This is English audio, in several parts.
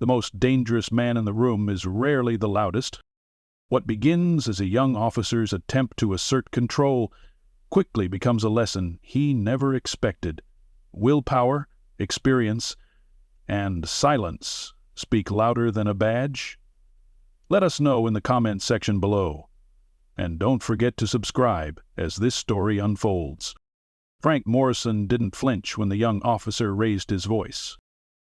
The most dangerous man in the room is rarely the loudest. What begins as a young officer's attempt to assert control quickly becomes a lesson he never expected. Willpower, experience, and silence speak louder than a badge. Let us know in the comment section below. And don't forget to subscribe as this story unfolds. Frank Morrison didn't flinch when the young officer raised his voice.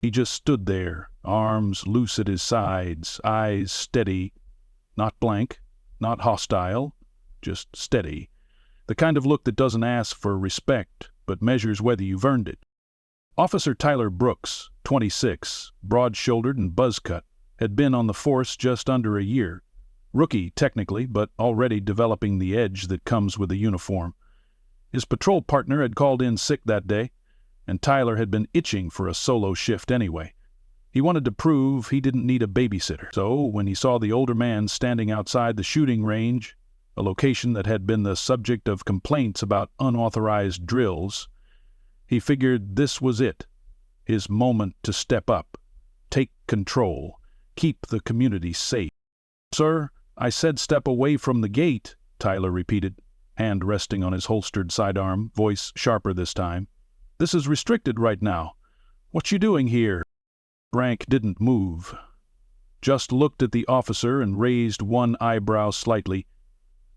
He just stood there, arms loose at his sides, eyes steady, not blank, not hostile, just steady. The kind of look that doesn't ask for respect, but measures whether you've earned it. Officer Tyler Brooks, 26, broad-shouldered and buzz-cut, had been on the force just under a year. Rookie, technically, but already developing the edge that comes with a uniform. His patrol partner had called in sick that day, and Tyler had been itching for a solo shift anyway. He wanted to prove he didn't need a babysitter. So, when he saw the older man standing outside the shooting range, a location that had been the subject of complaints about unauthorized drills, he figured this was it, his moment to step up, take control, keep the community safe. "Sir, I said step away from the gate," Tyler repeated, hand resting on his holstered sidearm, voice sharper this time. "This is restricted right now. What you doing here?" Frank didn't move, just looked at the officer and raised one eyebrow slightly.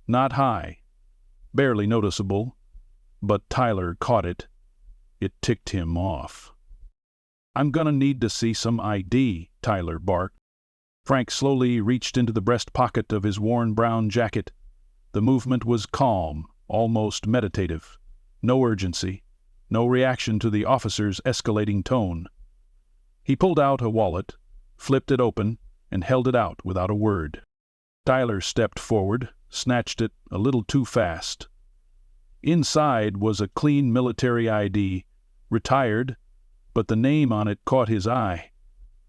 Not high, barely noticeable, but Tyler caught it. It ticked him off. "I'm gonna need to see some ID," Tyler barked. Frank slowly reached into the breast pocket of his worn brown jacket. The movement was calm, almost meditative. No urgency, no reaction to the officer's escalating tone. He pulled out a wallet, flipped it open, and held it out without a word. Tyler stepped forward, snatched it a little too fast. Inside was a clean military ID, retired, but the name on it caught his eye.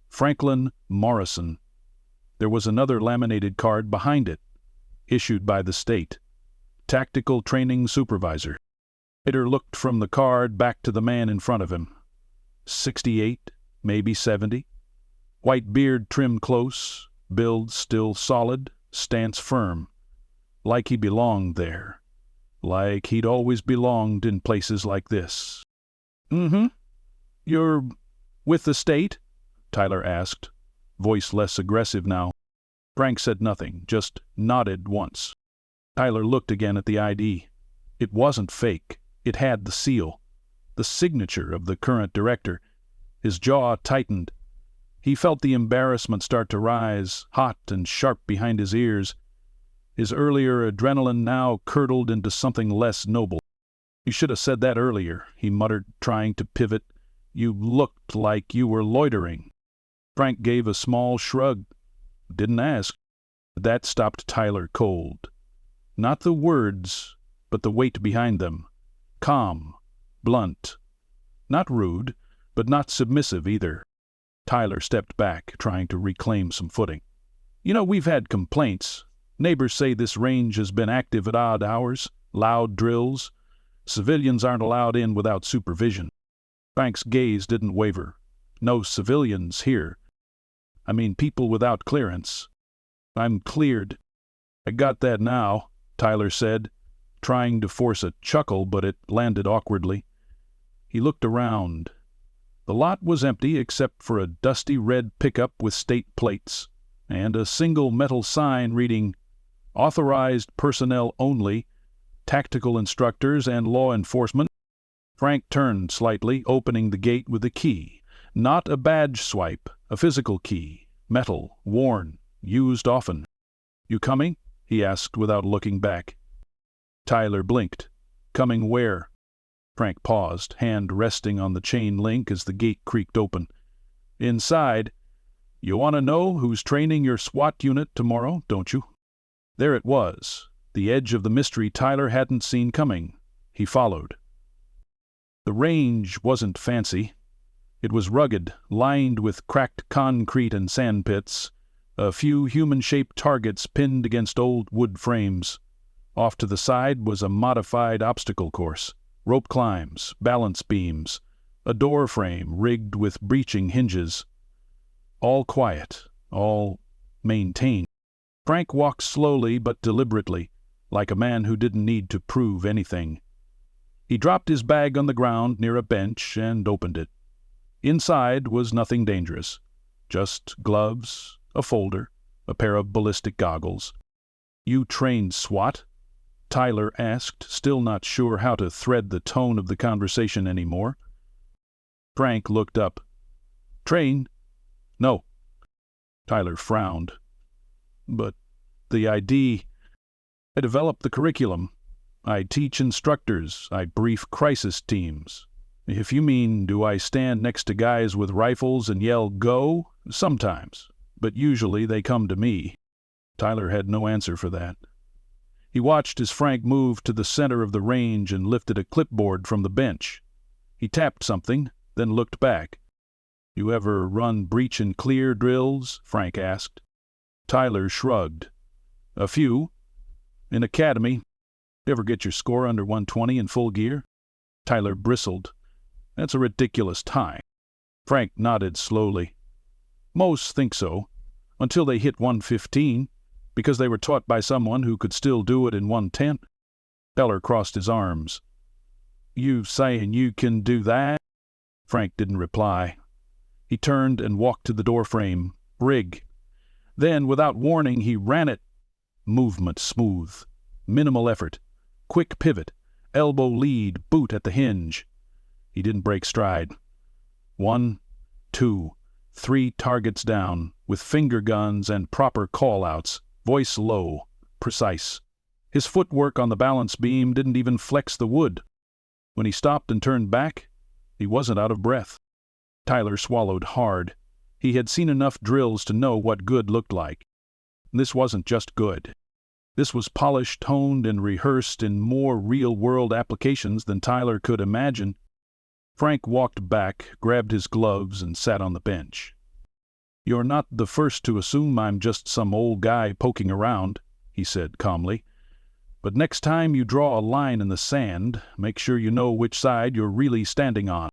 Franklin Morrison. There was another laminated card behind it, issued by the state. Tactical Training Supervisor. Ryder looked from the card back to the man in front of him. 68, maybe 70. White beard trimmed close, build still solid, stance firm. Like he belonged there. Like he'd always belonged in places like this. "Mm-hmm. You're with the state?" Tyler asked, voice less aggressive now. Frank said nothing, just nodded once. Tyler looked again at the ID. It wasn't fake. It had the seal, the signature of the current director. His jaw tightened. He felt the embarrassment start to rise, hot and sharp behind his ears. His earlier adrenaline now curdled into something less noble. "You should have said that earlier," he muttered, trying to pivot. "You looked like you were loitering." Frank gave a small shrug. Didn't ask. That stopped Tyler cold. Not the words, but the weight behind them. Calm, blunt. Not rude, but not submissive either. Tyler stepped back, trying to reclaim some footing. "You know, we've had complaints. Neighbors say this range has been active at odd hours, loud drills. Civilians aren't allowed in without supervision." Frank's gaze didn't waver. "No civilians here. I mean people without clearance. I'm cleared." "I got that now," Tyler said, trying to force a chuckle, but it landed awkwardly. He looked around. The lot was empty except for a dusty red pickup with state plates, and a single metal sign reading, "Authorized personnel only, tactical instructors and law enforcement." Frank turned slightly, opening the gate with a key. Not a badge swipe, a physical key, metal, worn, used often. "You coming?" he asked without looking back. Tyler blinked. "Coming where?" Frank paused, hand resting on the chain link as the gate creaked open. Inside, "You want to know who's training your SWAT unit tomorrow, don't you?" There it was, the edge of the mystery Tyler hadn't seen coming. He followed. The range wasn't fancy. It was rugged, lined with cracked concrete and sand pits, a few human-shaped targets pinned against old wood frames. Off to the side was a modified obstacle course, rope climbs, balance beams, a door frame rigged with breeching hinges. All quiet, all maintained. Frank walked slowly but deliberately, like a man who didn't need to prove anything. He dropped his bag on the ground near a bench and opened it. Inside was nothing dangerous. Just gloves, a folder, a pair of ballistic goggles. "You trained SWAT?" Tyler asked, still not sure how to thread the tone of the conversation anymore. Frank looked up. "Train? No." Tyler frowned. "But the ID... I develop the curriculum. I teach instructors. I brief crisis teams. If you mean, do I stand next to guys with rifles and yell, 'Go'? Sometimes. But usually they come to me." Tyler had no answer for that. He watched as Frank moved to the center of the range and lifted a clipboard from the bench. He tapped something, then looked back. "You ever run breach and clear drills?" Frank asked. Tyler shrugged. "A few. In academy. Ever get your score under 120 in full gear?" Tyler bristled. "That's a ridiculous time." Frank nodded slowly. "Most think so, until they hit 115, because they were taught by someone who could still do it in 110. Tyler crossed his arms. "You saying you can do that?" Frank didn't reply. He turned and walked to the doorframe. "Rig." Then, without warning, he ran it. Movement smooth. Minimal effort. Quick pivot. Elbow lead. Boot at the hinge. He didn't break stride. 1, 2, 3 targets down, with finger guns and proper call-outs. Voice low. Precise. His footwork on the balance beam didn't even flex the wood. When he stopped and turned back, he wasn't out of breath. Tyler swallowed hard. He had seen enough drills to know what good looked like. This wasn't just good. This was polished, honed, and rehearsed in more real-world applications than Tyler could imagine. Frank walked back, grabbed his gloves, and sat on the bench. "You're not the first to assume I'm just some old guy poking around," he said calmly. "But next time you draw a line in the sand, make sure you know which side you're really standing on."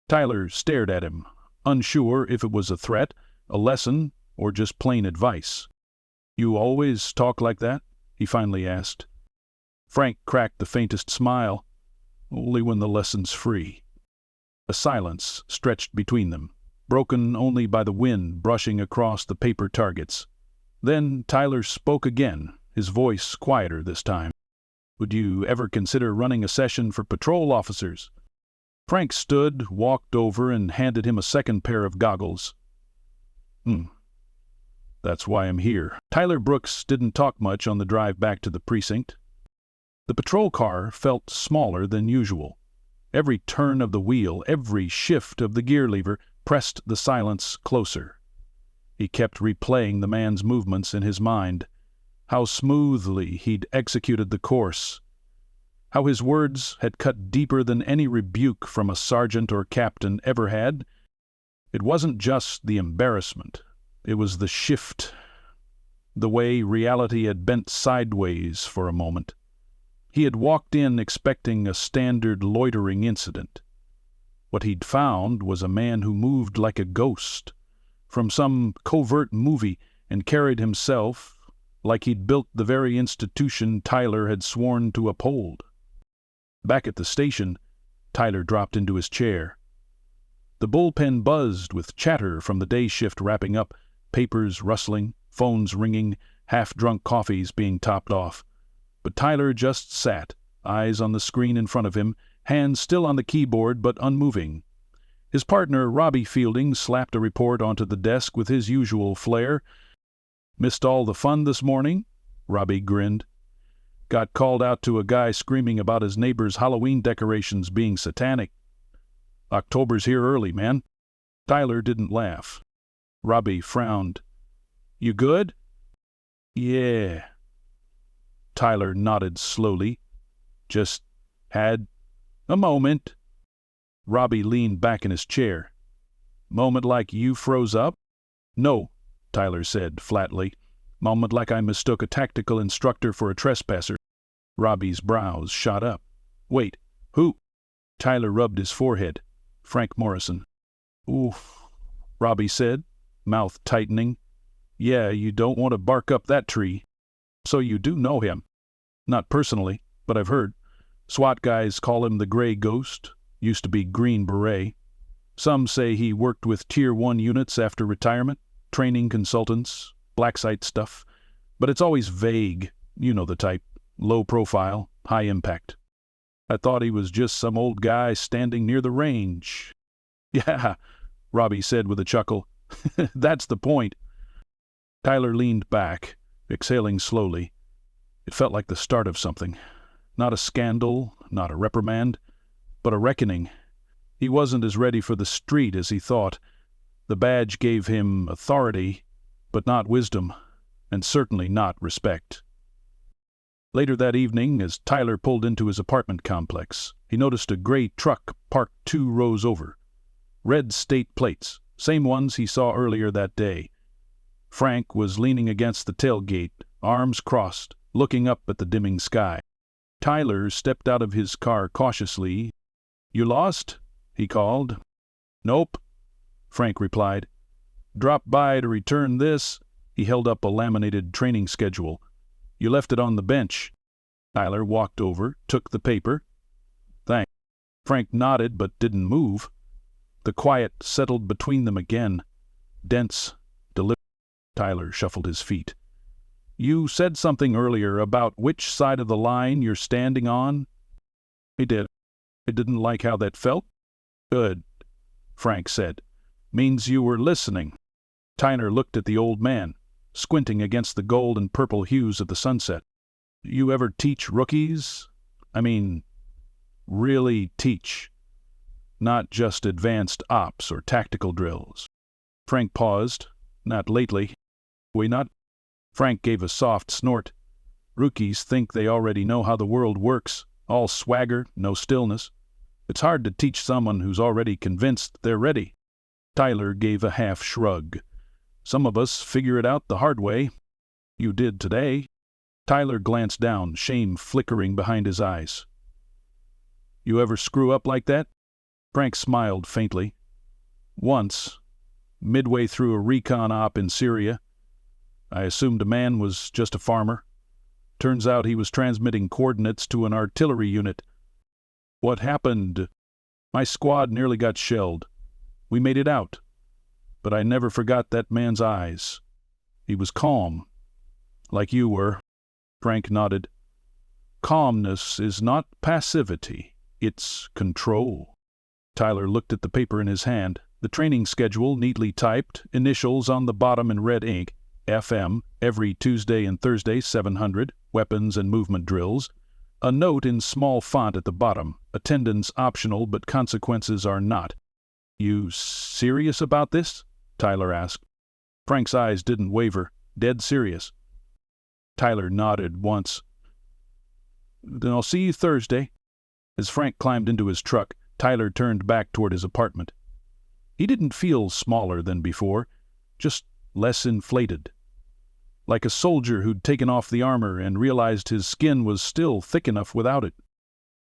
Tyler stared at him, unsure if it was a threat, a lesson, or just plain advice. "You always talk like that?" he finally asked. Frank cracked the faintest smile. "Only when the lesson's free." A silence stretched between them, broken only by the wind brushing across the paper targets. Then Tyler spoke again, his voice quieter this time. "Would you ever consider running a session for patrol officers?" Frank stood, walked over, and handed him a second pair of goggles. That's why I'm here." Tyler Brooks didn't talk much on the drive back to the precinct. The patrol car felt smaller than usual. Every turn of the wheel, every shift of the gear lever pressed the silence closer. He kept replaying the man's movements in his mind. How smoothly he'd executed the course. How his words had cut deeper than any rebuke from a sergeant or captain ever had. It wasn't just the embarrassment. It was the shift, the way reality had bent sideways for a moment. He had walked in expecting a standard loitering incident. What he'd found was a man who moved like a ghost from some covert movie and carried himself like he'd built the very institution Tyler had sworn to uphold. Back at the station, Tyler dropped into his chair. The bullpen buzzed with chatter from the day shift wrapping up, papers rustling, phones ringing, half-drunk coffees being topped off. But Tyler just sat, eyes on the screen in front of him, hands still on the keyboard but unmoving. His partner, Robbie Fielding, slapped a report onto the desk with his usual flair. "Missed all the fun this morning?" Robbie grinned. "Got called out to a guy screaming about his neighbor's Halloween decorations being satanic. October's here early, man." Tyler didn't laugh. Robbie frowned. "You good?" "Yeah." Tyler nodded slowly. "Just had a moment." Robbie leaned back in his chair. "Moment like you froze up?" "No," Tyler said flatly. "Moment like I mistook a tactical instructor for a trespasser." Robbie's brows shot up. "Wait, who?" Tyler rubbed his forehead. "Frank Morrison." "Oof," Robbie said, mouth tightening. "Yeah, you don't want to bark up that tree." "So you do know him?" "Not personally, but I've heard. SWAT guys call him the Gray Ghost. Used to be Green Beret. Some say he worked with Tier 1 units after retirement, training consultants, black site stuff. But it's always vague. You know the type. Low profile, high impact." "I thought he was just some old guy standing near the range." "Yeah," Robbie said with a chuckle. "That's the point." Tyler leaned back, exhaling slowly. It felt like the start of something. Not a scandal, not a reprimand, but a reckoning. He wasn't as ready for the street as he thought. The badge gave him authority, but not wisdom, and certainly not respect. Later that evening, as Tyler pulled into his apartment complex, he noticed a gray truck parked 2 rows over. Red state plates, same ones he saw earlier that day. Frank was leaning against the tailgate, arms crossed, looking up at the dimming sky. Tyler stepped out of his car cautiously. "You lost?" he called. "Nope," Frank replied. "Drop by to return this." He held up a laminated training schedule. "You left it on the bench." Tyler walked over, took the paper. "Thanks." Frank nodded but didn't move. The quiet settled between them again. Dense, deliberate. Tyler shuffled his feet. "You said something earlier about which side of the line you're standing on." "I did. I didn't like how that felt." "Good," Frank said. "Means you were listening." Tyler looked at the old man, squinting against the gold and purple hues of the sunset. "You ever teach rookies? I mean, really teach. Not just advanced ops or tactical drills." Frank paused. "Not lately." "We not?" Frank gave a soft snort. "Rookies think they already know how the world works. All swagger, no stillness. It's hard to teach someone who's already convinced they're ready." Tyler gave a half shrug. "Some of us figure it out the hard way." "You did today." Tyler glanced down, shame flickering behind his eyes. "You ever screw up like that?" Frank smiled faintly. "Once, midway through a recon op in Syria. I assumed a man was just a farmer. Turns out he was transmitting coordinates to an artillery unit." "What happened?" "My squad nearly got shelled. We made it out. But I never forgot that man's eyes. He was calm. Like you were." Frank nodded. "Calmness is not passivity. It's control." Tyler looked at the paper in his hand. The training schedule, neatly typed, initials on the bottom in red ink. FM, every Tuesday and Thursday, 700, weapons and movement drills. A note in small font at the bottom, attendance optional but consequences are not. "You serious about this?" Tyler asked. Frank's eyes didn't waver. "Dead serious." Tyler nodded once. "Then I'll see you Thursday." As Frank climbed into his truck, Tyler turned back toward his apartment. He didn't feel smaller than before, just less inflated. Like a soldier who'd taken off the armor and realized his skin was still thick enough without it.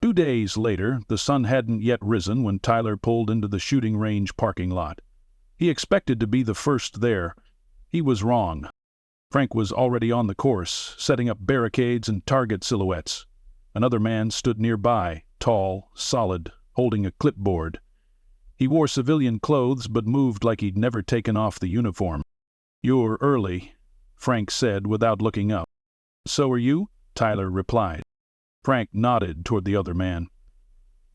2 days later, the sun hadn't yet risen when Tyler pulled into the shooting range parking lot. He expected to be the first there. He was wrong. Frank was already on the course, setting up barricades and target silhouettes. Another man stood nearby, tall, solid, holding a clipboard. He wore civilian clothes but moved like he'd never taken off the uniform. "You're early," Frank said without looking up. "So are you?" Tyler replied. Frank nodded toward the other man.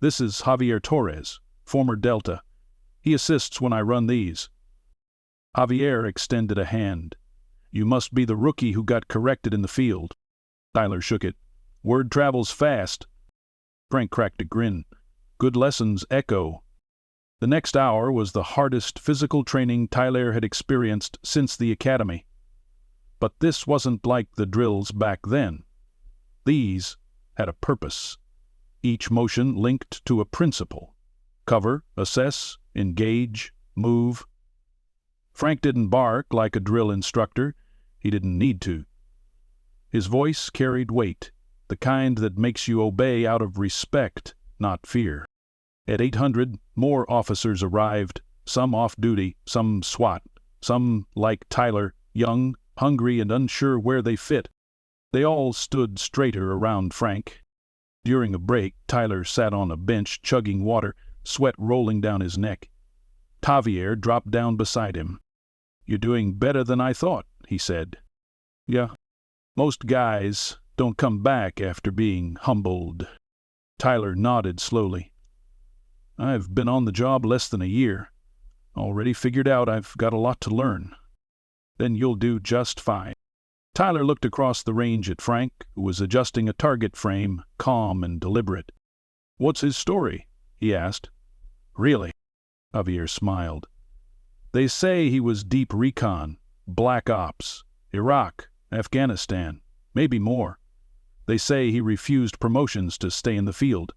"This is Javier Torres, former Delta. He assists when I run these." Javier extended a hand. "You must be the rookie who got corrected in the field." Tyler shook it. "Word travels fast." Frank cracked a grin. "Good lessons echo." The next hour was the hardest physical training Tyler had experienced since the academy. But this wasn't like the drills back then. These had a purpose. Each motion linked to a principle. Cover, assess, engage, move. Frank didn't bark like a drill instructor. He didn't need to. His voice carried weight, the kind that makes you obey out of respect, not fear. At 800, more officers arrived, some off duty, some SWAT, Some, like Tyler, young, hungry, and unsure where they fit. They all stood straighter around Frank. During a break, Tyler sat on a bench chugging water, sweat rolling down his neck. Javier dropped down beside him. "You're doing better than I thought," he said. "Yeah. Most guys don't come back after being humbled." Tyler nodded slowly. "I've been on the job less than a year. Already figured out I've got a lot to learn." "Then you'll do just fine." Tyler looked across the range at Frank, who was adjusting a target frame, calm and deliberate. "What's his story?" he asked. "Really?" Javier smiled. "They say he was deep recon, black ops, Iraq, Afghanistan, maybe more. They say he refused promotions to stay in the field.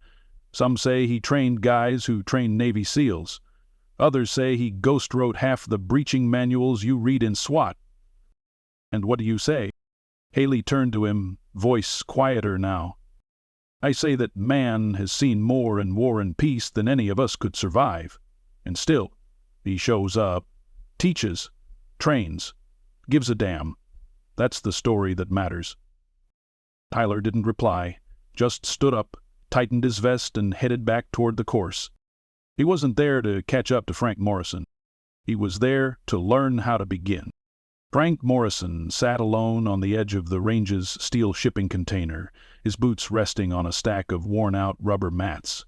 Some say he trained guys who trained Navy SEALs. Others say he ghost-wrote half the breaching manuals you read in SWAT. And what do you say?" Haley turned to him, voice quieter now. "I say that man has seen more in war and peace than any of us could survive. And still, he shows up, teaches, trains, gives a damn. That's the story that matters." Tyler didn't reply, just stood up, tightened his vest, and headed back toward the course. He wasn't there to catch up to Frank Morrison. He was there to learn how to begin. Frank Morrison sat alone on the edge of the range's steel shipping container, his boots resting on a stack of worn-out rubber mats.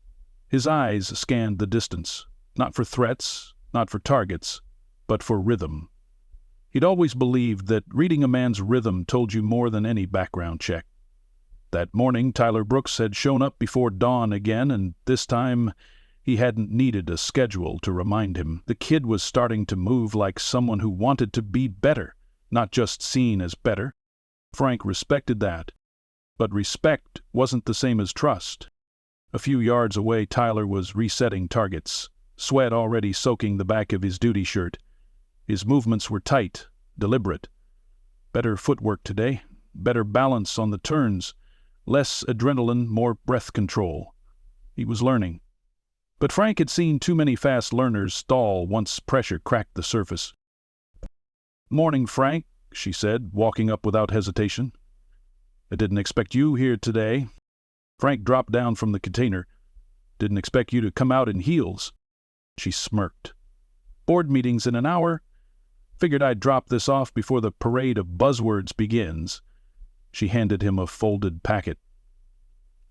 His eyes scanned the distance, not for threats, not for targets, but for rhythm. He'd always believed that reading a man's rhythm told you more than any background check. That morning, Tyler Brooks had shown up before dawn again, and this time he hadn't needed a schedule to remind him. The kid was starting to move like someone who wanted to be better, not just seen as better. Frank respected that. But respect wasn't the same as trust. A few yards away, Tyler was resetting targets, sweat already soaking the back of his duty shirt. His movements were tight, deliberate. Better footwork today, better balance on the turns, less adrenaline, more breath control. He was learning. But Frank had seen too many fast learners stall once pressure cracked the surface. "Morning, Frank," she said, walking up without hesitation. "I didn't expect you here today." Frank dropped down from the container. "Didn't expect you to come out in heels." She smirked. "Board meeting's in an hour. Figured I'd drop this off before the parade of buzzwords begins." She handed him a folded packet.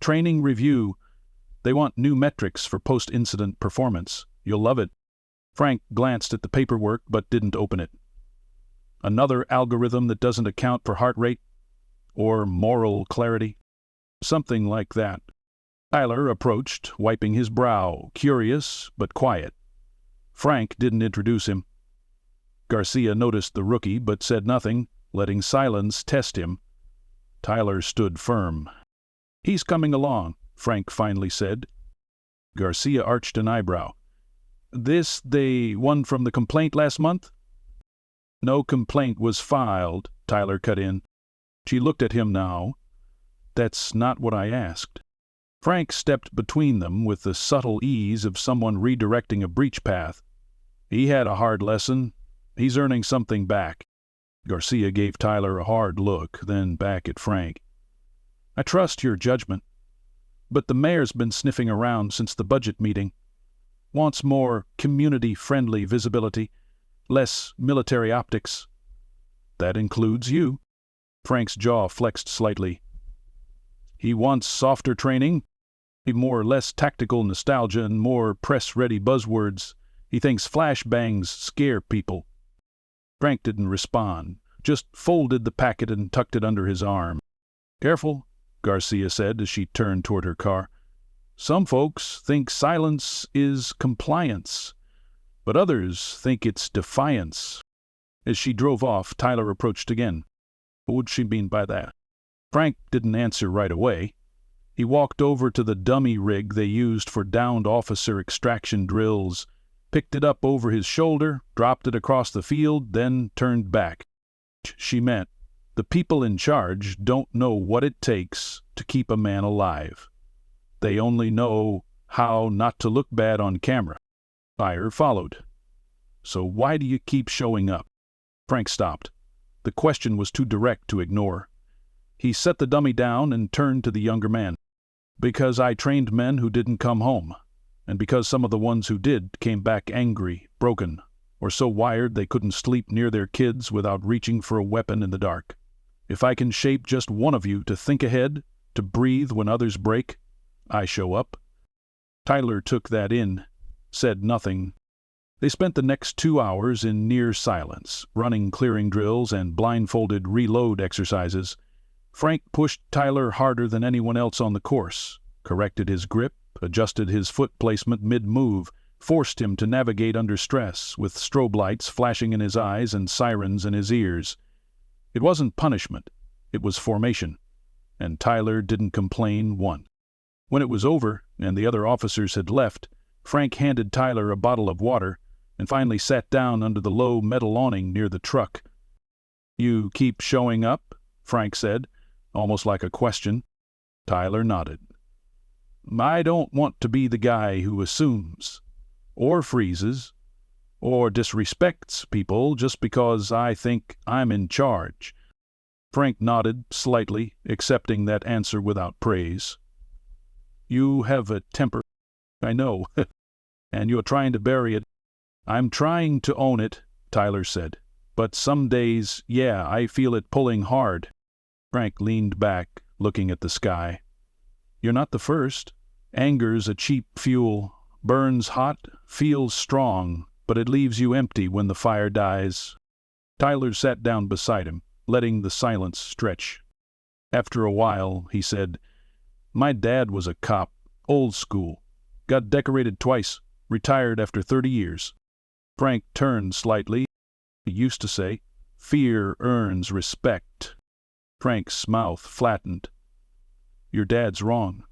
"Training review. They want new metrics for post-incident performance. You'll love it." Frank glanced at the paperwork but didn't open it. "Another algorithm that doesn't account for heart rate? Or moral clarity?" "Something like that." Tyler approached, wiping his brow, curious but quiet. Frank didn't introduce him. Garcia noticed the rookie but said nothing, letting silence test him. Tyler stood firm. "He's coming along," Frank finally said. Garcia arched an eyebrow. "This the one from the complaint last month?" "No complaint was filed," Tyler cut in. She looked at him now. "That's not what I asked." Frank stepped between them with the subtle ease of someone redirecting a breach path. "He had a hard lesson. He's earning something back." Garcia gave Tyler a hard look, then back at Frank. "I trust your judgment. But the mayor's been sniffing around since the budget meeting. Wants more community-friendly visibility, less military optics." "That includes you." Frank's jaw flexed slightly. "He wants softer training, more less tactical nostalgia and more press-ready buzzwords. He thinks flashbangs scare people." Frank didn't respond, just folded the packet and tucked it under his arm. "Careful," Garcia said as she turned toward her car. "Some folks think silence is compliance, but others think it's defiance." As she drove off, Tyler approached again. What would she mean by that? Frank didn't answer right away. He walked over to the dummy rig they used for downed officer extraction drills, picked it up over his shoulder, dropped it across the field, then turned back. She meant, the people in charge don't know what it takes to keep a man alive. They only know how not to look bad on camera. Fire followed. "So why do you keep showing up?" Frank stopped. The question was too direct to ignore. He set the dummy down and turned to the younger man. Because I trained men who didn't come home, and because some of the ones who did came back angry, broken, or so wired they couldn't sleep near their kids without reaching for a weapon in the dark. If I can shape just one of you to think ahead, to breathe when others break, I show up. Tyler took that in, said nothing. They spent the next 2 hours in near silence, running clearing drills and blindfolded reload exercises. Frank pushed Tyler harder than anyone else on the course, corrected his grip, adjusted his foot placement mid-move, forced him to navigate under stress, with strobe lights flashing in his eyes and sirens in his ears. It wasn't punishment, it was formation, and Tyler didn't complain once. When it was over, and the other officers had left, Frank handed Tyler a bottle of water, and finally sat down under the low metal awning near the truck. "You keep showing up?" Frank said, almost like a question. Tyler nodded. "I don't want to be the guy who assumes, or freezes, or disrespects people just because I think I'm in charge." Frank nodded slightly, accepting that answer without praise. "You have a temper, I know, and you're trying to bury it." "I'm trying to own it," Tyler said. "But some days, yeah, I feel it pulling hard." Frank leaned back, looking at the sky. "You're not the first. Anger's a cheap fuel. Burns hot, feels strong, but it leaves you empty when the fire dies." Tyler sat down beside him, letting the silence stretch. After a while, he said, "My dad was a cop, old school. Got decorated twice, retired after 30 years. Frank turned slightly. He used to say, "Fear earns respect." Frank's mouth flattened. "Your dad's wrong.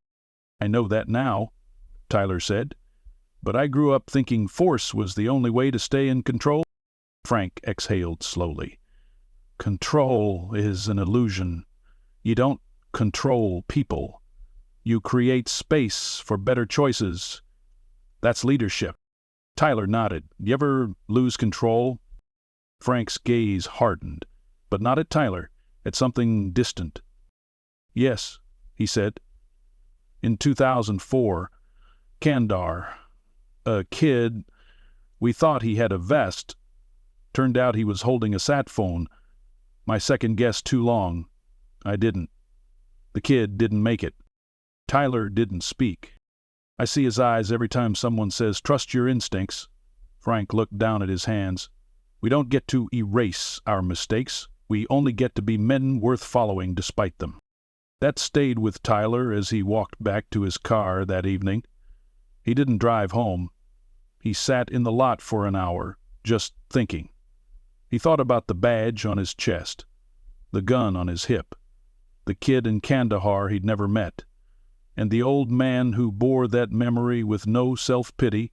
I know that now," Tyler said. "But I grew up thinking force was the only way to stay in control." Frank exhaled slowly. "Control is an illusion. You don't control people. You create space for better choices. That's leadership." Tyler nodded. "You ever lose control?" Frank's gaze hardened, but not at Tyler, at something distant. "Yes," he said. "In 2004, Kandar. A kid, we thought he had a vest. Turned out he was holding a sat phone. My second guess too long. I didn't. The kid didn't make it." Tyler didn't speak. "I see his eyes every time someone says, 'Trust your instincts.'" Frank looked down at his hands. "We don't get to erase our mistakes. We only get to be men worth following despite them." That stayed with Tyler as he walked back to his car that evening. He didn't drive home. He sat in the lot for an hour, just thinking. He thought about the badge on his chest, the gun on his hip, the kid in Kandahar he'd never met, and the old man who bore that memory with no self-pity.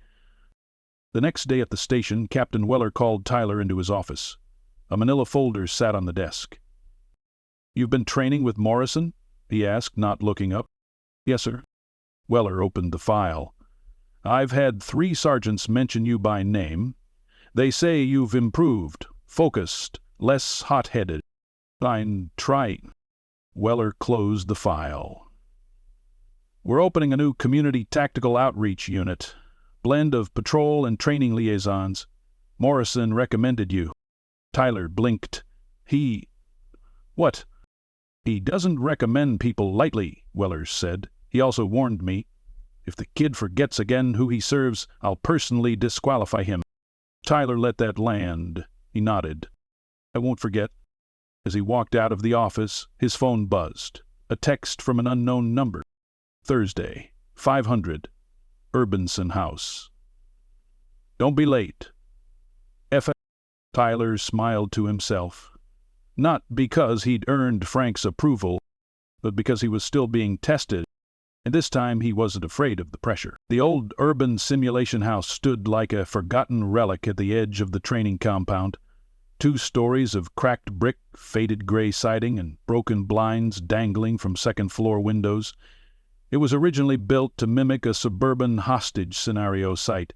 The next day at the station, Captain Weller called Tyler into his office. A manila folder sat on the desk. "You've been training with Morrison?" he asked, not looking up. "Yes, sir." Weller opened the file. "I've had 3 sergeants mention you by name. They say you've improved, focused, less hot-headed. I'm trying." Weller closed the file. "We're opening a new community tactical outreach unit. Blend of patrol and training liaisons. Morrison recommended you." Tyler blinked. What?" "He doesn't recommend people lightly," Weller said. "He also warned me. If the kid forgets again who he serves, I'll personally disqualify him." Tyler let that land. He nodded. "I won't forget." As he walked out of the office, his phone buzzed. A text from an unknown number. "Thursday, 500, Urbanson House. Don't be late. F." Tyler smiled to himself. Not because he'd earned Frank's approval, but because he was still being tested, and this time he wasn't afraid of the pressure. The old urban simulation house stood like a forgotten relic at the edge of the training compound. 2 stories of cracked brick, faded gray siding, and broken blinds dangling from second-floor windows. It was originally built to mimic a suburban hostage scenario site,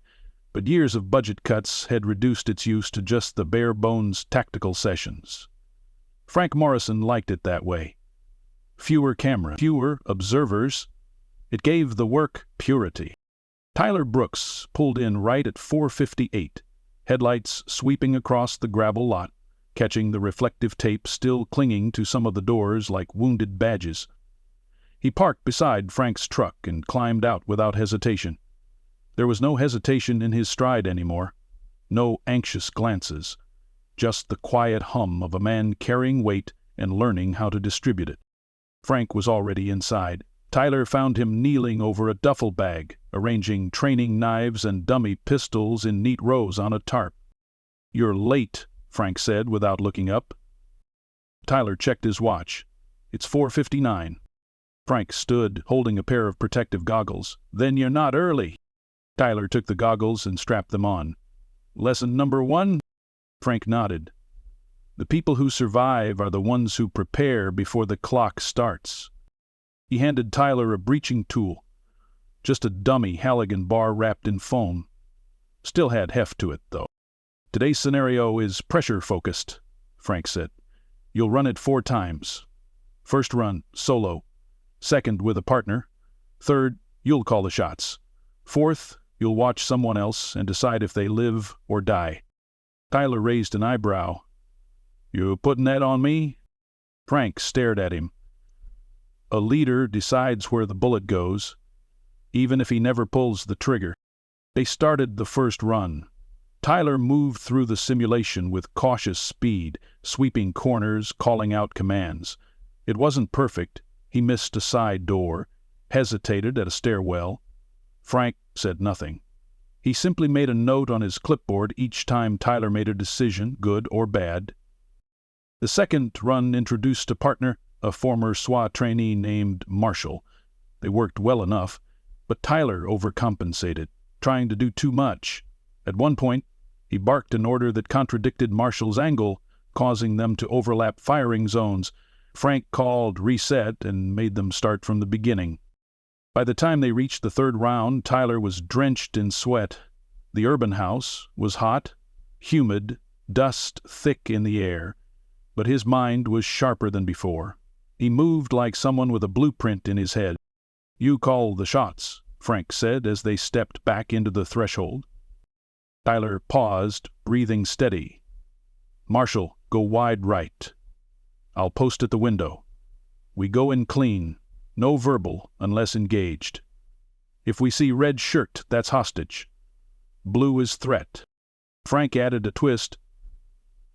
but years of budget cuts had reduced its use to just the bare-bones tactical sessions. Frank Morrison liked it that way. Fewer cameras, fewer observers. It gave the work purity. Tyler Brooks pulled in right at 4:58, headlights sweeping across the gravel lot, catching the reflective tape still clinging to some of the doors like wounded badges. He parked beside Frank's truck and climbed out without hesitation. There was no hesitation in his stride anymore, no anxious glances, just the quiet hum of a man carrying weight and learning how to distribute it. Frank was already inside. Tyler found him kneeling over a duffel bag, arranging training knives and dummy pistols in neat rows on a tarp. "You're late," Frank said without looking up. Tyler checked his watch. "It's 4:59. Frank stood, holding a pair of protective goggles. "Then you're not early." Tyler took the goggles and strapped them on. "Lesson number 1? Frank nodded. "The people who survive are the ones who prepare before the clock starts." He handed Tyler a breaching tool, just a dummy Halligan bar wrapped in foam. Still had heft to it, though. "Today's scenario is pressure-focused," Frank said. "You'll run it 4 times. First run, solo. Second, with a partner. Third, you'll call the shots. Fourth, you'll watch someone else and decide if they live or die." Tyler raised an eyebrow. "You putting that on me?" Frank stared at him. "A leader decides where the bullet goes, even if he never pulls the trigger." They started the first run. Tyler moved through the simulation with cautious speed, sweeping corners, calling out commands. It wasn't perfect. He missed a side door, hesitated at a stairwell. Frank said nothing. He simply made a note on his clipboard each time Tyler made a decision, good or bad. The second run introduced a partner, a former SWAT trainee named Marshall. They worked well enough, but Tyler overcompensated, trying to do too much. At one point, he barked an order that contradicted Marshall's angle, causing them to overlap firing zones. Frank called reset and made them start from the beginning. By the time they reached the third round, Tyler was drenched in sweat. The urban house was hot, humid, dust thick in the air, but his mind was sharper than before. He moved like someone with a blueprint in his head. "You call the shots," Frank said as they stepped back into the threshold. Tyler paused, breathing steady. "Marshall, go wide right. I'll post at the window. We go in clean. No verbal unless engaged. If we see red shirt, that's hostage. Blue is threat." Frank added a twist.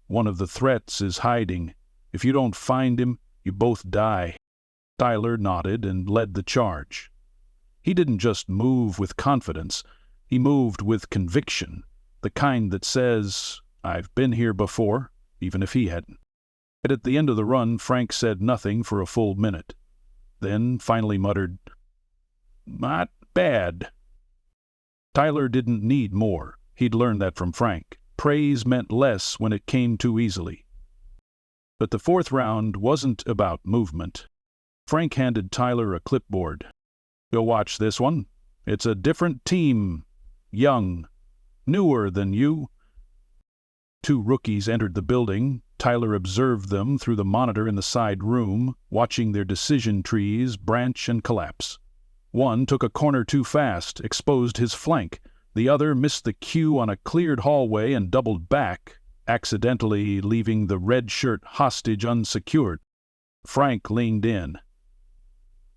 "One of the threats is hiding. If you don't find him, you both die." Tyler nodded and led the charge. He didn't just move with confidence. He moved with conviction, the kind that says, "I've been here before," even if he hadn't. But at the end of the run, Frank said nothing for a full minute. Then finally muttered, "Not bad." Tyler didn't need more. He'd learned that from Frank. Praise meant less when it came too easily. But the fourth round wasn't about movement. Frank handed Tyler a clipboard. "Go watch this one. It's a different team. Young. Newer than you." 2 rookies entered the building. Tyler observed them through the monitor in the side room, watching their decision trees branch and collapse. One took a corner too fast, exposed his flank. The other missed the cue on a cleared hallway and doubled back, accidentally leaving the red shirt hostage unsecured. Frank leaned in.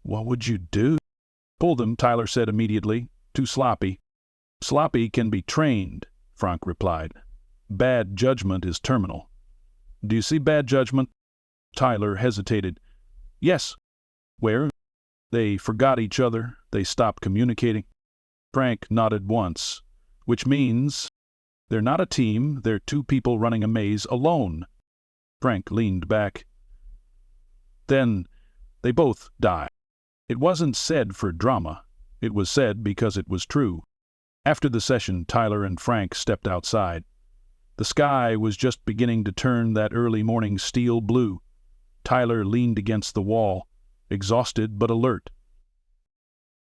"What would you do?" "Pull them," Tyler said immediately. "Too sloppy." "Sloppy can be trained," Frank replied. "Bad judgment is terminal." "Do you see bad judgment?" Tyler hesitated. "Yes." "Where?" "They forgot each other. They stopped communicating." Frank nodded once, which means they're not a team. They're 2 people running a maze alone. Frank leaned back. "Then they both die." It wasn't said for drama. It was said because it was true. After the session, Tyler and Frank stepped outside. The sky was just beginning to turn that early morning steel blue. Tyler leaned against the wall, exhausted but alert.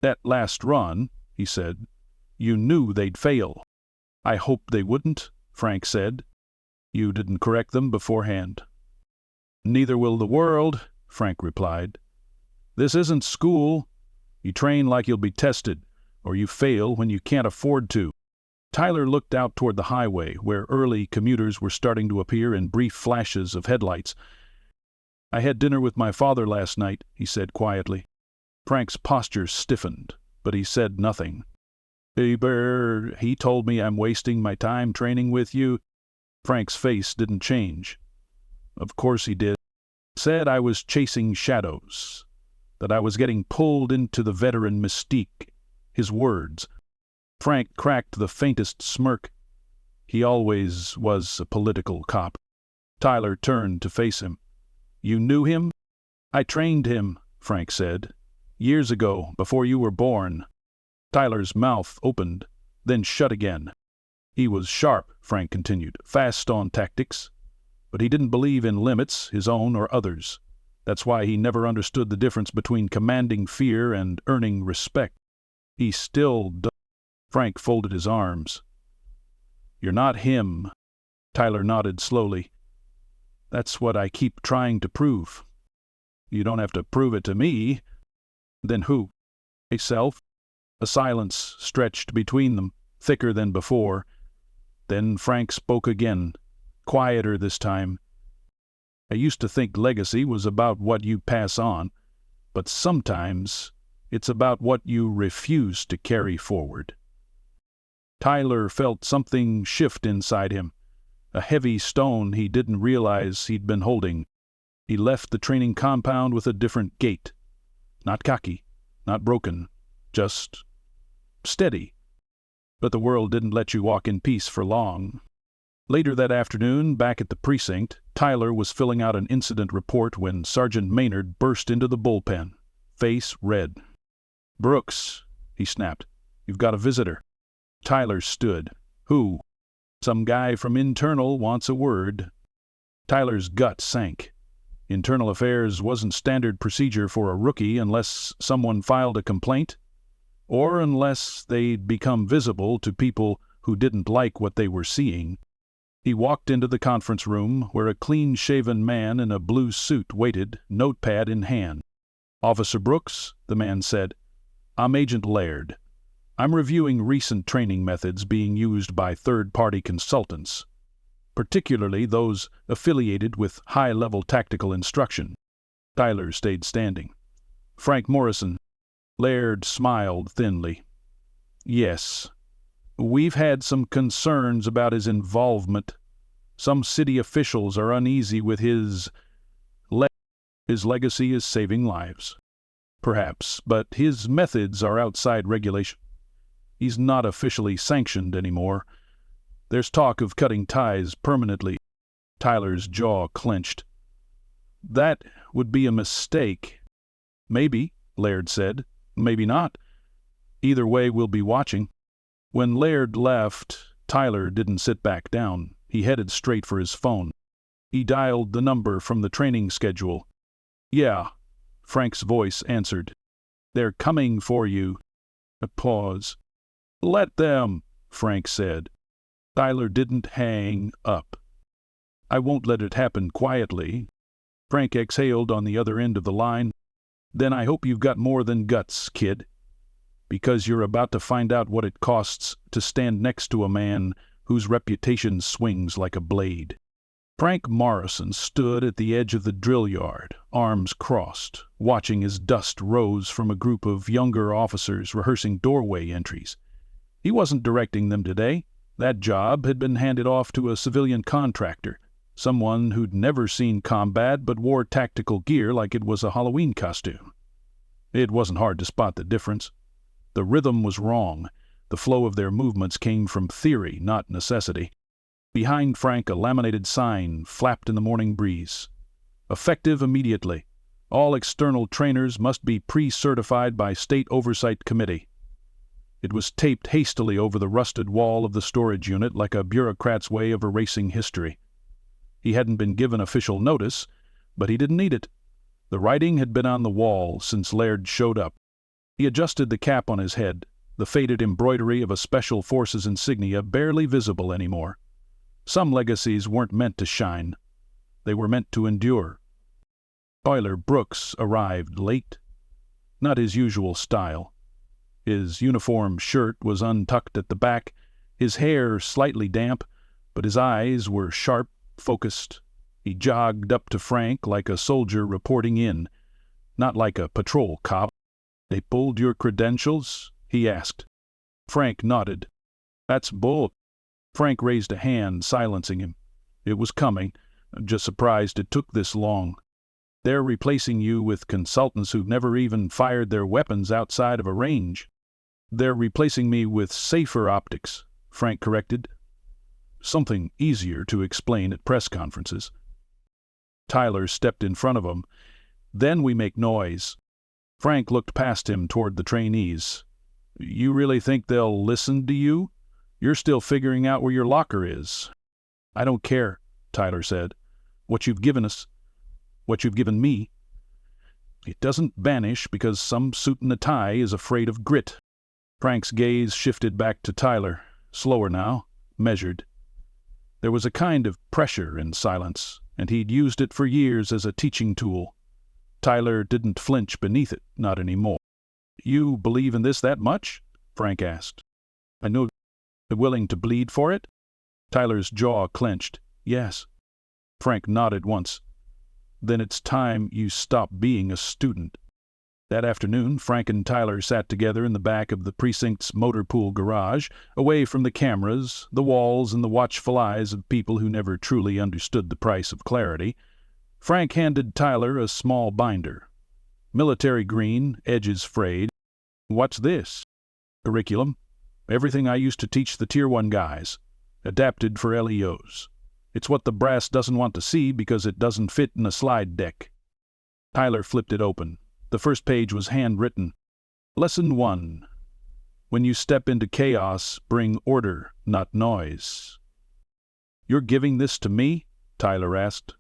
"That last run," he said, "you knew they'd fail." "I hoped they wouldn't," Frank said. "You didn't correct them beforehand." "Neither will the world," Frank replied. "This isn't school. You train like you'll be tested, or you fail when you can't afford to." Tyler looked out toward the highway, where early commuters were starting to appear in brief flashes of headlights. "I had dinner with my father last night," he said quietly. Frank's posture stiffened, but he said nothing. He told me I'm wasting my time training with you." Frank's face didn't change. "Of course he did. Said I was chasing shadows, that I was getting pulled into the veteran mystique." His words. Frank cracked the faintest smirk. He always was a political cop. Tyler turned to face him. "You knew him?" "I trained him," Frank said. "Years ago, before you were born." Tyler's mouth opened, then shut again. "He was sharp," Frank continued, "fast on tactics. But he didn't believe in limits, his own or others. That's why he never understood the difference between commanding fear and earning respect. He still does." Frank folded his arms. "You're not him." Tyler nodded slowly. "That's what I keep trying to prove." "You don't have to prove it to me." "Then who?" "Myself." A silence stretched between them, thicker than before. Then Frank spoke again, quieter this time. "I used to think legacy was about what you pass on, but sometimes it's about what you refuse to carry forward." Tyler felt something shift inside him, a heavy stone he didn't realize he'd been holding. He left the training compound with a different gait. Not cocky, not broken, just steady. But the world didn't let you walk in peace for long. Later that afternoon, back at the precinct, Tyler was filling out an incident report when Sergeant Maynard burst into the bullpen, face red. "Brooks," he snapped, "you've got a visitor." Tyler stood. "Who?" "Some guy from internal wants a word." Tyler's gut sank. Internal affairs wasn't standard procedure for a rookie unless someone filed a complaint, or unless they'd become visible to people who didn't like what they were seeing. He walked into the conference room, where a clean-shaven man in a blue suit waited, notepad in hand. "Officer Brooks," the man said, "I'm Agent Laird. I'm reviewing recent training methods being used by third-party consultants, particularly those affiliated with high-level tactical instruction." Tyler stayed standing. "Frank Morrison." Laird smiled thinly. "Yes. We've had some concerns about his involvement. Some city officials are uneasy with his legacy is saving lives. Perhaps, but his methods are outside regulation. He's not officially sanctioned anymore. There's talk of cutting ties permanently." Tyler's jaw clenched. "That would be a mistake." "Maybe," Laird said. "Maybe not. Either way, we'll be watching." When Laird left, Tyler didn't sit back down. He headed straight for his phone. He dialed the number from the training schedule. "Yeah," Frank's voice answered. "They're coming for you." A pause. "Let them," Frank said. Tyler didn't hang up. "I won't let it happen quietly." Frank exhaled on the other end of the line. "Then I hope you've got more than guts, kid. Because you're about to find out what it costs to stand next to a man whose reputation swings like a blade." Frank Morrison stood at the edge of the drill yard, arms crossed, watching as dust rose from a group of younger officers rehearsing doorway entries. He wasn't directing them today. That job had been handed off to a civilian contractor, someone who'd never seen combat but wore tactical gear like it was a Halloween costume. It wasn't hard to spot the difference. The rhythm was wrong. The flow of their movements came from theory, not necessity. Behind Frank, a laminated sign flapped in the morning breeze. "Effective immediately. All external trainers must be pre-certified by State Oversight Committee." It was taped hastily over the rusted wall of the storage unit like a bureaucrat's way of erasing history. He hadn't been given official notice, but he didn't need it. The writing had been on the wall since Laird showed up. He adjusted the cap on his head. the faded embroidery of a Special Forces insignia barely visible anymore. Some legacies weren't meant to shine. They were meant to endure. Tyler Brooks arrived late. Not his usual style. His uniform shirt was untucked at the back, his hair slightly damp, but his eyes were sharp, focused. He jogged up to Frank like a soldier reporting in, not like a patrol cop. "They pulled your credentials?" he asked. Frank nodded. "That's bull." Frank raised a hand, silencing him. "It was coming. I'm just surprised it took this long. They're replacing you with consultants who've never even fired their weapons outside of a range." "They're replacing me with safer optics," Frank corrected. Something easier to explain at press conferences. Tyler stepped in front of him. "Then we make noise." Frank looked past him toward the trainees. "You really think they'll listen to you? You're still figuring out where your locker is." "I don't care," Tyler said. "What you've given us, what you've given me, it doesn't vanish because some suit and a tie is afraid of grit." Frank's gaze shifted back to Tyler, slower now, measured. There was a kind of pressure in silence, and he'd used it for years as a teaching tool. Tyler didn't flinch beneath it, not anymore. "You believe in this that much?" Frank asked. "I know you're willing to bleed for it?" Tyler's jaw clenched. "Yes." Frank nodded once. "Then it's time you stop being a student." That afternoon, Frank and Tyler sat together in the back of the precinct's motor pool garage, away from the cameras, the walls, and the watchful eyes of people who never truly understood the price of clarity. Frank handed Tyler a small binder. Military green, edges frayed. "What's this?" "Curriculum. Everything I used to teach the Tier 1 guys. Adapted for LEOs. It's what the brass doesn't want to see because it doesn't fit in a slide deck." Tyler flipped it open. The first page was handwritten. Lesson 1. When you step into chaos, bring order, not noise. "You're giving this to me?" Tyler asked.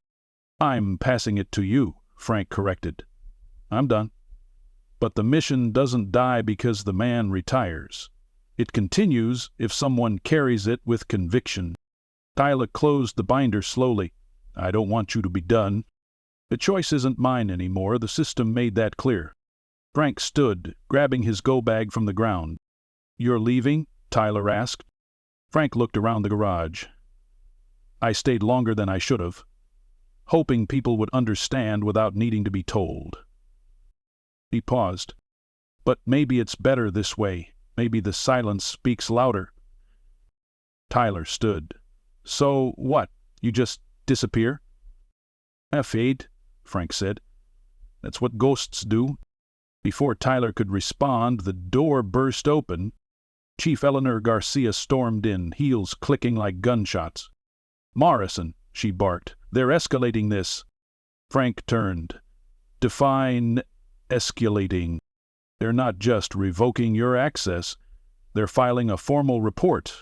"I'm passing it to you," Frank corrected. "I'm done." But the mission doesn't die because the man retires. It continues if someone carries it with conviction. Tyler closed the binder slowly. "I don't want you to be done. The choice isn't mine anymore. The system made that clear." Frank stood, grabbing his go-bag from the ground. "You're leaving?" Tyler asked. Frank looked around the garage. "I stayed longer than I should have, hoping people would understand without needing to be told." He paused. "But maybe it's better this way. Maybe the silence speaks louder." Tyler stood. "So what? You just disappear?" "Fade," Frank said. "That's what ghosts do." Before Tyler could respond, the door burst open. Chief Eleanor Garcia stormed in, heels clicking like gunshots. "Morrison," she barked, "they're escalating this." Frank turned. "Define escalating." "They're not just revoking your access. They're filing a formal report.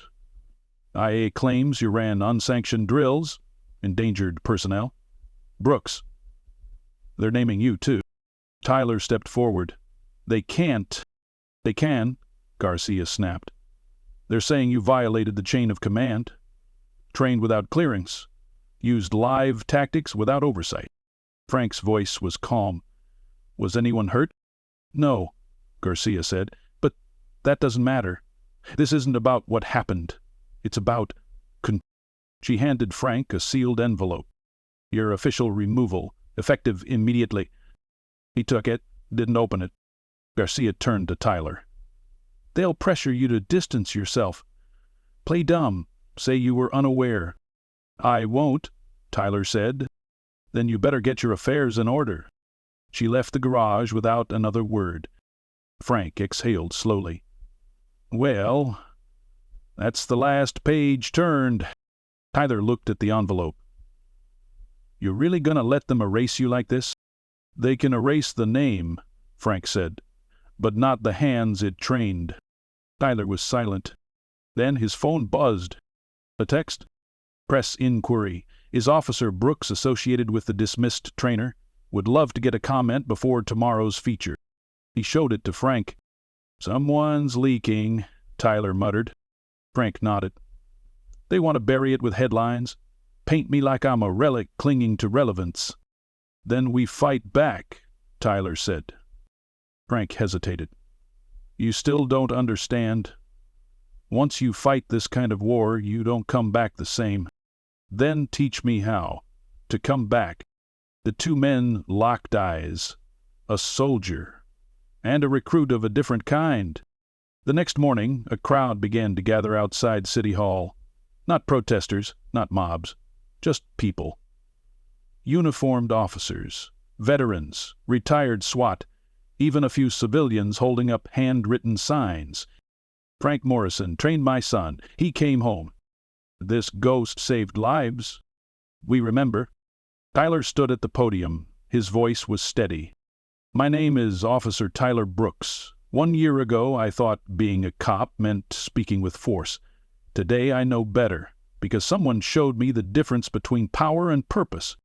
IA claims you ran unsanctioned drills, endangered personnel. Brooks. They're naming you, too." Tyler stepped forward. "They can't." "They can," Garcia snapped. "They're saying you violated the chain of command, trained without clearance, used live tactics without oversight." Frank's voice was calm. "Was anyone hurt?" "No," Garcia said, "but that doesn't matter. This isn't about what happened. It's about She handed Frank a sealed envelope. "Your official removal, effective immediately." He took it, didn't open it. Garcia turned to Tyler. "They'll pressure you to distance yourself. Play dumb. Say you were unaware." "I won't," Tyler said. "Then you better get your affairs in order." She left the garage without another word. Frank exhaled slowly. "Well, that's the last page turned." Tyler looked at the envelope. "You're really gonna let them erase you like this?" "They can erase the name," Frank said, "but not the hands it trained." Tyler was silent. Then his phone buzzed. A text? "Press inquiry. Is Officer Brooks associated with the dismissed trainer? Would love to get a comment before tomorrow's feature." He showed it to Frank. "Someone's leaking," Tyler muttered. Frank nodded. "They want to bury it with headlines, paint me like I'm a relic clinging to relevance. Then we fight back," Tyler said. Frank hesitated. "You still don't understand. Once you fight this kind of war, you don't come back the same. Then teach me how to come back." The two men locked eyes. A soldier, and a recruit of a different kind. The next morning, a crowd began to gather outside City Hall. Not protesters, not mobs, just people. Uniformed officers, veterans, retired SWAT, even a few civilians holding up handwritten signs. "Frank Morrison trained my son. He came home. This ghost saved lives. We remember." Tyler stood at the podium. His voice was steady. "My name is Officer Tyler Brooks. 1 year ago I thought being a cop meant speaking with force. Today I know better, because someone showed me the difference between power and purpose."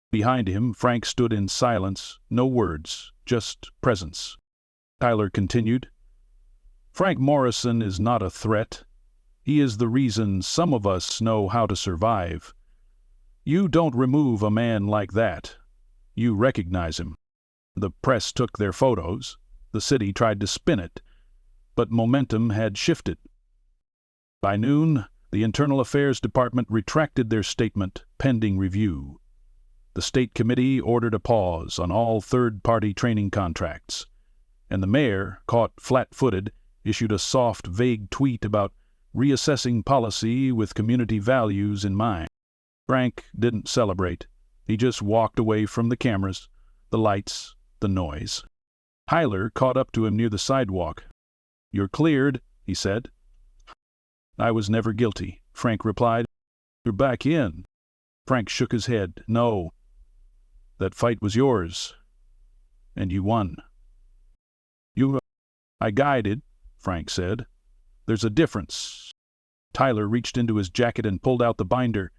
Behind him, Frank stood in silence, no words, just presence. Tyler continued, "Frank Morrison is not a threat. He is the reason some of us know how to survive. You don't remove a man like that. You recognize him." The press took their photos. The city tried to spin it. But momentum had shifted. By noon, the Internal Affairs Department retracted their statement, pending review. The state committee ordered a pause on all third-party training contracts. And the mayor, caught flat-footed, issued a soft, vague tweet about reassessing policy with community values in mind. Frank didn't celebrate. He just walked away from the cameras, the lights, the noise. Tyler caught up to him near the sidewalk. "You're cleared," he said. "I was never guilty," Frank replied. "You're back in." Frank shook his head. "No. That fight was yours. And you won." "I guided," Frank said. "There's a difference." Tyler reached into his jacket and pulled out the binder.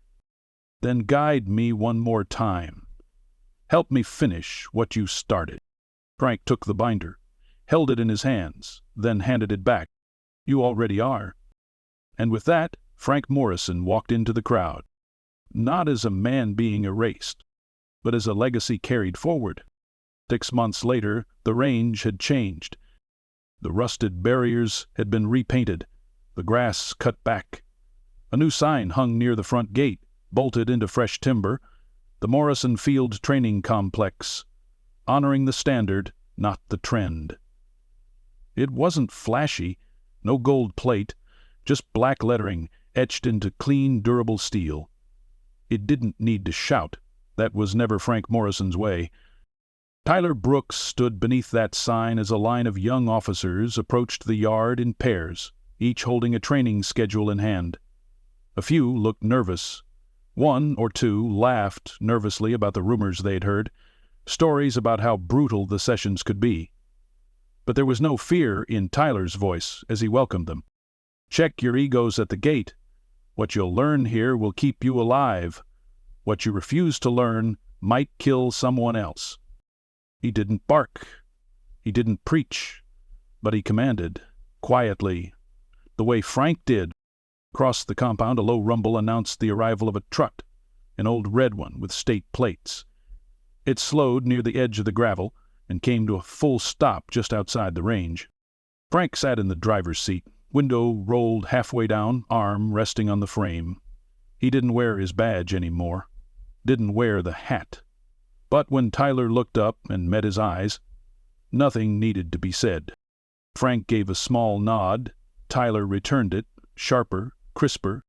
"Then guide me one more time. Help me finish what you started." Frank took the binder, held it in his hands, then handed it back. "You already are." And with that, Frank Morrison walked into the crowd. Not as a man being erased, but as a legacy carried forward. 6 months later, the range had changed. The rusted barriers had been repainted, the grass cut back. A new sign hung near the front gate, bolted into fresh timber, "The Morrison Field Training Complex," honoring the standard, not the trend. It wasn't flashy, no gold plate, just black lettering etched into clean, durable steel. It didn't need to shout. That was never Frank Morrison's way. Tyler Brooks stood beneath that sign as a line of young officers approached the yard in pairs, each holding a training schedule in hand. A few looked nervous. One or two laughed nervously about the rumors they'd heard, stories about how brutal the sessions could be. But there was no fear in Tyler's voice as he welcomed them. "Check your egos at the gate. What you'll learn here will keep you alive. What you refuse to learn might kill someone else." He didn't bark. He didn't preach. But he commanded, quietly, the way Frank did. Across the compound, a low rumble announced the arrival of a truck, an old red one with state plates. It slowed near the edge of the gravel and came to a full stop just outside the range. Frank sat in the driver's seat, window rolled halfway down, arm resting on the frame. He didn't wear his badge anymore, didn't wear the hat. But when Tyler looked up and met his eyes, nothing needed to be said. Frank gave a small nod. Tyler returned it, sharper, crisper.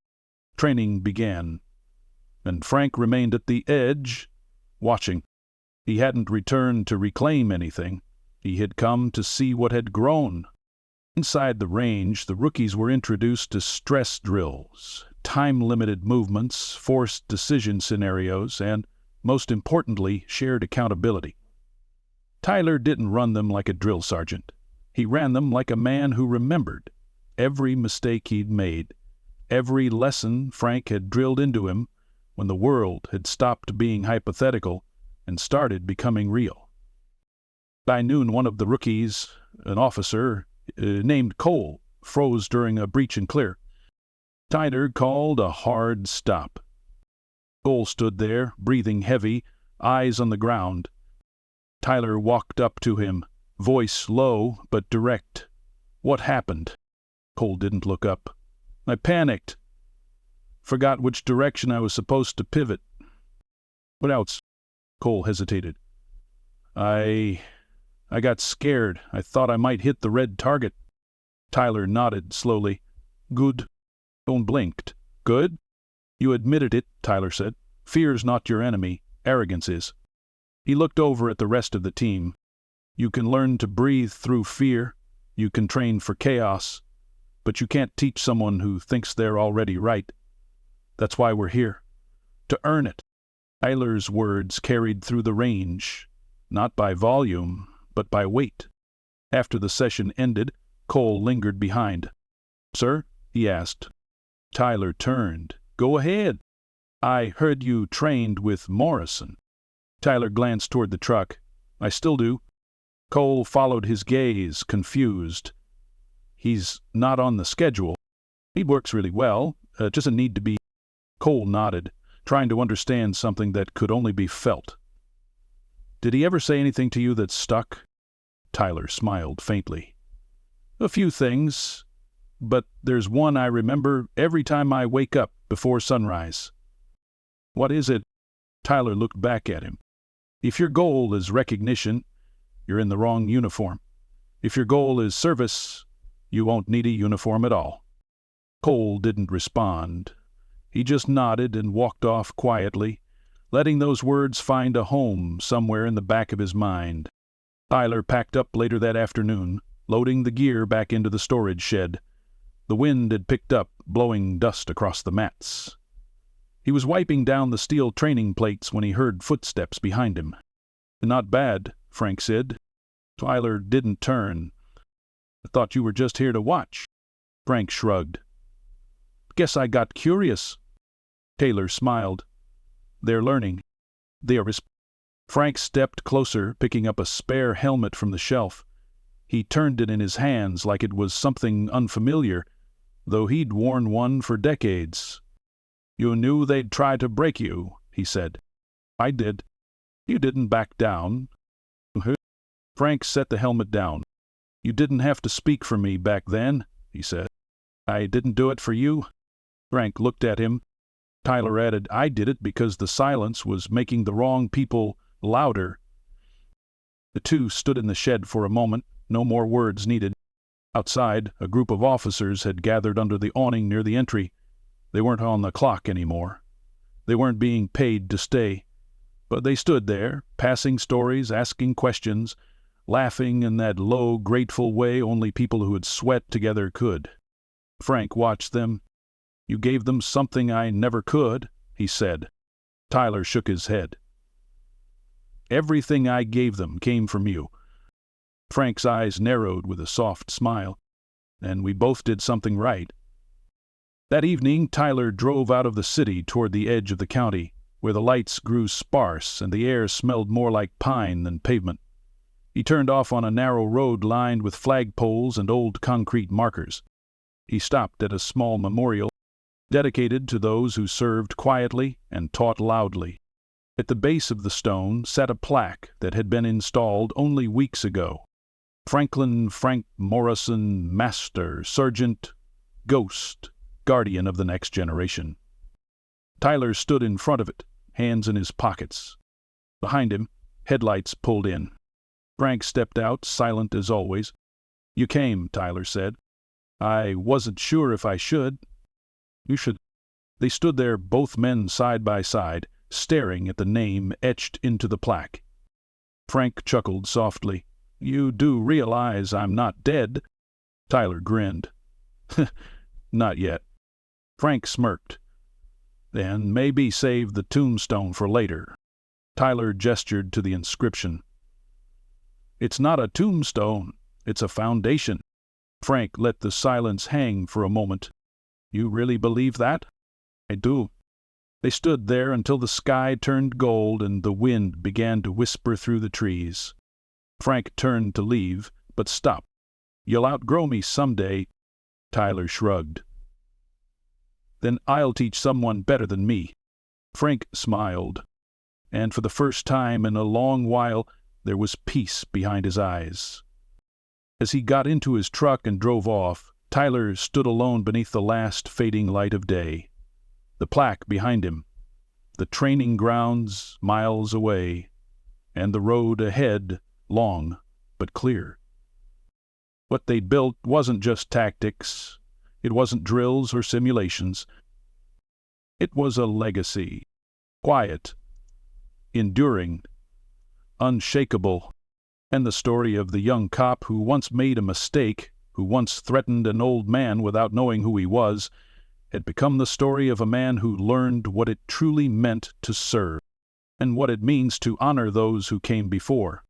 Training began. And Frank remained at the edge, watching. He hadn't returned to reclaim anything. He had come to see what had grown. Inside the range, the rookies were introduced to stress drills, time-limited movements, forced decision scenarios, and, most importantly, shared accountability. Tyler didn't run them like a drill sergeant. He ran them like a man who remembered every mistake he'd made, every lesson Frank had drilled into him when the world had stopped being hypothetical and started becoming real. By noon, one of the rookies, an officer, named Cole, froze during a breach and clear. Tyler called a hard stop. Cole stood there, breathing heavy, eyes on the ground. Tyler walked up to him, voice low but direct. "What happened?" Cole didn't look up. "I panicked. Forgot which direction I was supposed to pivot." "What else?" Cole hesitated. I got scared. I thought I might hit the red target." Tyler nodded slowly. "Good." Cole blinked. "Good?" "You admitted it," Tyler said. "Fear's not your enemy. Arrogance is." He looked over at the rest of the team. "You can learn to breathe through fear. You can train for chaos. But you can't teach someone who thinks they're already right. That's why we're here. To earn it." Tyler's words carried through the range, not by volume, but by weight. After the session ended, Cole lingered behind. "Sir?" he asked. Tyler turned. "Go ahead." "I heard you trained with Morrison." Tyler glanced toward the truck. "I still do." Cole followed his gaze, confused. "He's not on the schedule. He works really well. Doesn't need to be." Cole nodded, trying to understand something that could only be felt. "Did he ever say anything to you that stuck?" Tyler smiled faintly. "A few things, but there's one I remember every time I wake up before sunrise." "What is it?" Tyler looked back at him. "If your goal is recognition, you're in the wrong uniform. If your goal is service, you won't need a uniform at all." Cole didn't respond. He just nodded and walked off quietly, letting those words find a home somewhere in the back of his mind. Tyler packed up later that afternoon, loading the gear back into the storage shed. The wind had picked up, blowing dust across the mats. He was wiping down the steel training plates when he heard footsteps behind him. "Not bad," Frank said. Tyler didn't turn. "I thought you were just here to watch." Frank shrugged. "Guess I got curious." Taylor smiled. "They're learning. They are." Frank stepped closer, picking up a spare helmet from the shelf. He turned it in his hands like it was something unfamiliar, though he'd worn one for decades. "You knew they'd try to break you," he said. "I did." "You didn't back down." Frank set the helmet down. "You didn't have to speak for me back then," he said. "I didn't do it for you." Frank looked at him. Tyler added, "I did it because the silence was making the wrong people louder." The two stood in the shed for a moment, no more words needed. Outside, a group of officers had gathered under the awning near the entry. They weren't on the clock anymore. They weren't being paid to stay. But they stood there, passing stories, asking questions, laughing in that low, grateful way only people who had sweat together could. Frank watched them. "You gave them something I never could," he said. Tyler shook his head. "Everything I gave them came from you." Frank's eyes narrowed with a soft smile. "And we both did something right." That evening, Tyler drove out of the city toward the edge of the county, where the lights grew sparse and the air smelled more like pine than pavement. He turned off on a narrow road lined with flagpoles and old concrete markers. He stopped at a small memorial dedicated to those who served quietly and taught loudly. At the base of the stone sat a plaque that had been installed only weeks ago. Franklin Frank Morrison, Master, Sergeant, Ghost, Guardian of the Next Generation. Tyler stood in front of it, hands in his pockets. Behind him, headlights pulled in. Frank stepped out, silent as always. "You came," Tyler said. "I wasn't sure if I should." "You should." They stood there, both men side by side, staring at the name etched into the plaque. Frank chuckled softly. "You do realize I'm not dead?" Tyler grinned. "Not yet." Frank smirked. "Then maybe save the tombstone for later." Tyler gestured to the inscription. "It's not a tombstone. It's a foundation." Frank let the silence hang for a moment. "You really believe that?" "I do." They stood there until the sky turned gold and the wind began to whisper through the trees. Frank turned to leave, but stopped. You'll outgrow me someday, Tyler shrugged. Then I'll teach someone better than me. Frank smiled, and for the first time in a long while there was peace behind his eyes. As he got into his truck and drove off, Tyler stood alone beneath the last fading light of day. The plaque behind him, the training grounds miles away, and the road ahead long but clear. What they'd built wasn't just tactics. It wasn't drills or simulations. It was a legacy, quiet, enduring, unshakable, and the story of the young cop who once made a mistake, who once threatened an old man without knowing who he was, had become the story of a man who learned what it truly meant to serve, and what it means to honor those who came before.